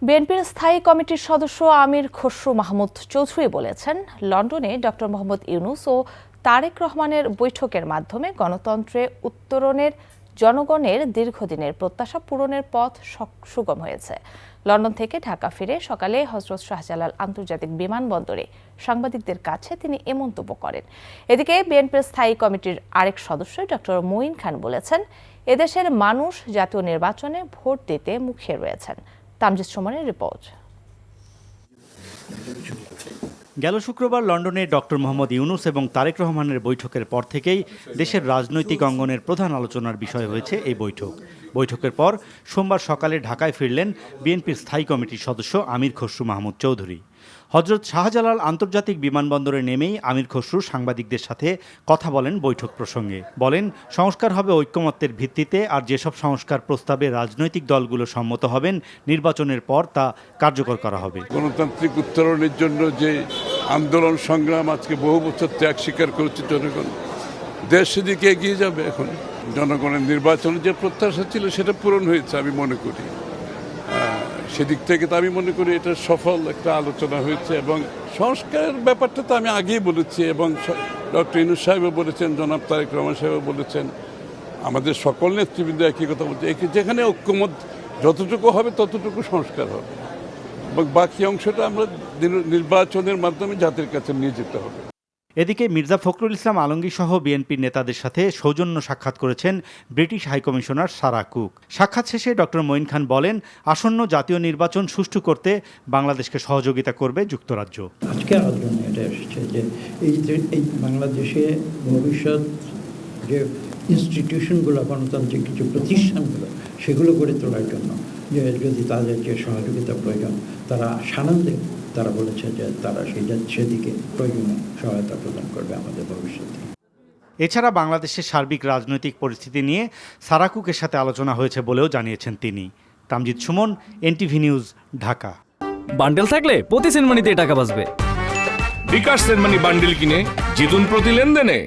বিএনপির স্থায়ী কমিটির সদস্য আমির খসরু মাহমুদ চৌধুরী বলেছেন, লন্ডনে ডক্টর মোহাম্মদ ইউনূস ও তারেক রহমানের বৈঠকের মাধ্যমে গণতন্ত্রে উত্তরণের জনগণের দীর্ঘদিনের প্রত্যাশা পূরণের পথ সুগম হয়েছে। লন্ডন থেকে ঢাকা ফিরে সকালে হযরত শাহজালাল আন্তর্জাতিক বিমানবন্দরে সাংবাদিকদের কাছে তিনি এ মন্তব্য করেন। এদিকে বিএনপির স্থায়ী কমিটির আরেক সদস্য ডক্টর মঈন খান বলেছেন, এদেশের মানুষ জাতীয় নির্বাচনে ভোট দিতে মুখিয়ে রয়েছেন। তামজিদ সুমনের রিপোর্ট। গেল শুক্রবার লন্ডনে ডক্টর মোহাম্মদ ইউনূস এবং তারেক রহমানের বৈঠকের পর থেকেই দেশের রাজনৈতিক অঙ্গনের প্রধান আলোচনার বিষয় হয়েছে এই বৈঠকের পর সোমবার সকালে ঢাকায় ফিরলেন বিএনপির স্থায়ী কমিটির সদস্য আমির খসরু মাহমুদ চৌধুরী। হযরত শাহজালাল আন্তর্জাতিক বিমানবন্দরে নেমেই আমির খসরু সাংবাদিকদের সাথে কথা বলেন বৈঠক প্রসঙ্গে। বলেন, সংস্কার হবে ঐক্যমত্যের ভিত্তিতে, আর যেসব সংস্কার প্রস্তাবে রাজনৈতিক দলগুলো সম্মত হবেন নির্বাচনের পর তা কার্যকর করা হবে। গণতান্ত্রিক উত্তরণের জন্য যে আন্দোলন সংগ্রাম আজকে বহু বছর ত্যাগ স্বীকার করেছে জনগণ, দেশ সেদিকে এগিয়ে যাবে। এখন জনগণের নির্বাচনের যে প্রত্যাশা ছিল সেটা পূরণ হয়েছে আমি মনে করি। সেদিক থেকে তো আমি মনে করি এটা সফল একটা আলোচনা হয়েছে, এবং সংস্কারের ব্যাপারটা তো আমি আগেই বলেছি, এবং ডক্টর ইউনূস সাহেবও বলেছেন, জনাব তারেক রহমান সাহেবও বলেছেন, আমাদের সকল নেতৃবৃন্দ একই কথা বলছে, যেখানে ঐক্যমত যতটুকু হবে ততটুকু সংস্কার হবে, এবং বাকি অংশটা আমরা নির্বাচনের মাধ্যমে জাতির কাছে নিয়ে যেতে হবে। এদিকে মির্জা ফখরুল ইসলাম আলমগীর সহ বিএনপির নেতাদের সাথে সৌজন্য সাক্ষাৎ করেছেন ব্রিটিশ হাইকমিশনার সারাহ কুক। সাক্ষাৎ শেষে ডক্টর মঈন খান বলেন, আসন্ন জাতীয় নির্বাচন সুষ্ঠু করতে বাংলাদেশকে সহযোগিতা করবে যুক্তরাজ্য। আজকের আলোচনা এটা এসেছে যে এই বাংলাদেশে ভবিষ্যৎ যে ইনস্টিটিউশনগুলো, গণতান্ত্রিক কিছু প্রতিষ্ঠানগুলো, সেগুলো গড়ে তোলার জন্য যে যদি তাদের যে সহযোগিতা প্রয়োজন তারা সানন্দে তারা বলেছে যে তারা সেদিকে প্রয়োজনীয় সহায়তা প্রদান করবে আমাদের ভবিষ্যতে। এছাড়া বাংলাদেশের সার্বিক রাজনৈতিক পরিস্থিতি নিয়ে সারাহ কুকের সাথে আলোচনা হয়েছে বলেও জানিয়েছেন তিনি। Tamjid Suman, NTV news, Dhaka. Bundle থাকলে প্রতি সেনমানিতে টাকা বাঁচবে। বিকাশ সেনমানি বান্ডেল কিনে জিতুন প্রতি লেনদেনে।